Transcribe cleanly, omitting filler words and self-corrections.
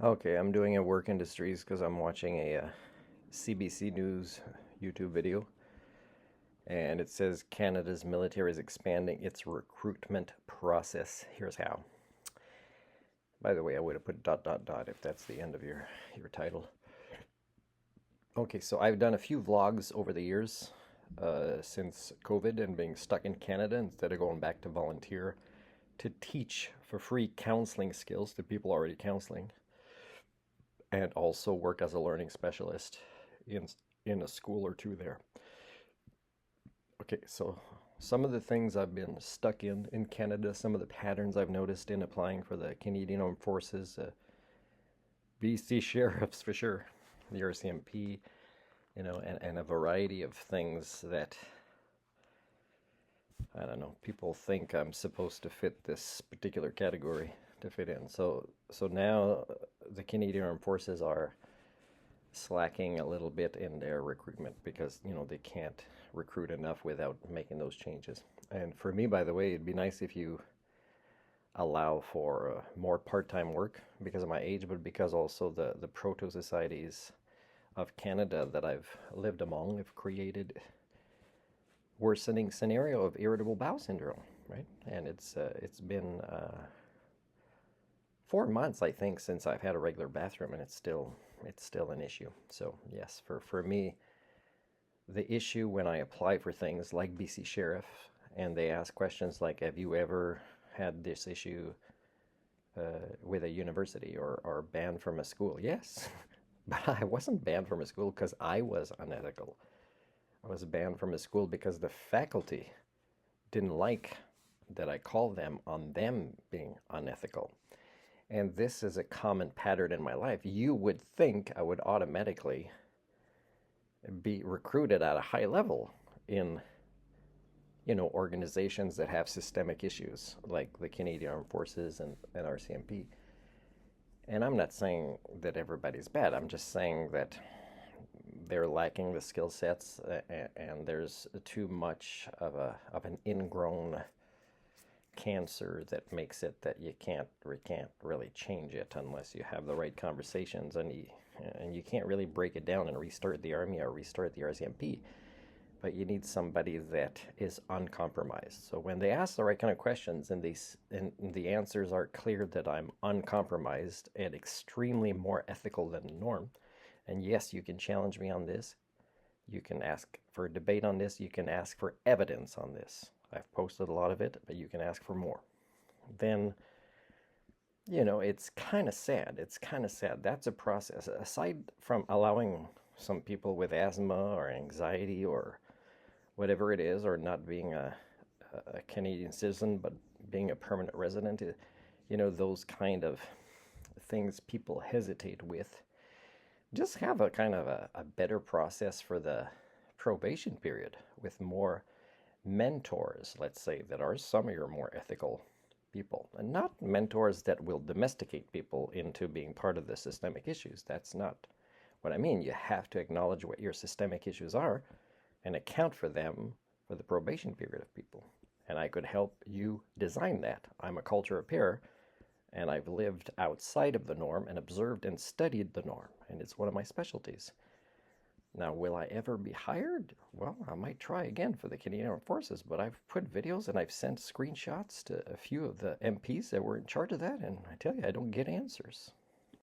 Okay, I'm doing a work industries because I'm watching a CBC News YouTube video, and it says Canada's military is expanding its recruitment process. Here's how. By the way, I would have put dot dot dot if that's the end of your title. Okay, so I've done a few vlogs over the years since COVID and being stuck in Canada instead of going back to volunteer to teach for free counseling skills to people already counseling, and also work as a learning specialist in in a school or two there. Okay, so some of the things I've been stuck in Canada, some of the patterns I've noticed in applying for the Canadian Armed Forces, BC sheriffs for sure, the RCMP, and a variety of things that I don't know. People think I'm supposed to fit this particular category to fit in. So now the Canadian Armed Forces are slacking a little bit in their recruitment because they can't recruit enough without making those changes. And for me, by the way, it'd be nice if you allow for more part-time work because of my age, but because also the proto societies of Canada that I've lived among have created worsening scenario of irritable bowel syndrome, right? And it's been 4 months, I think, since I've had a regular bathroom, and it's still an issue. So yes, for me, the issue when I apply for things like BC Sheriff, and they ask questions like, "Have you ever had this issue with a university or banned from a school?" Yes, but I wasn't banned from a school because I was unethical. I was banned from a school because the faculty didn't like that I called them on them being unethical. And this is a common pattern in my life. You would think I would automatically be recruited at a high level in organizations that have systemic issues like the Canadian Armed Forces and RCMP. And I'm not saying that everybody's bad. I'm just saying that they're lacking the skill sets, and there's too much of an ingrown cancer that makes it that you can't really change it unless you have the right conversations, and you can't really break it down and restart the army or restart the RCMP. But you need somebody that is uncompromised. So when they ask the right kind of questions and the answers are clear that I'm uncompromised and extremely more ethical than the norm, and yes, you can challenge me on this. You can ask for a debate on this. You can ask for evidence on this. I've posted a lot of it, but you can ask for more. Then, it's kind of sad. It's kind of sad. That's a process. Aside from allowing some people with asthma or anxiety or whatever it is, or not being a Canadian citizen, but being a permanent resident, those kind of things people hesitate with. Just have a kind of a better process for the probation period with more mentors, let's say, that are some of your more ethical people, and not mentors that will domesticate people into being part of the systemic issues. That's not what I mean. You have to acknowledge what your systemic issues are and account for them for the probation period of people. And I could help you design that. I'm a culture repair, and I've lived outside of the norm and observed and studied the norm, and it's one of my specialties. Now, will I ever be hired? Well, I might try again for the Canadian Armed Forces, but I've put videos and I've sent screenshots to a few of the MPs that were in charge of that, and I tell you, I don't get answers.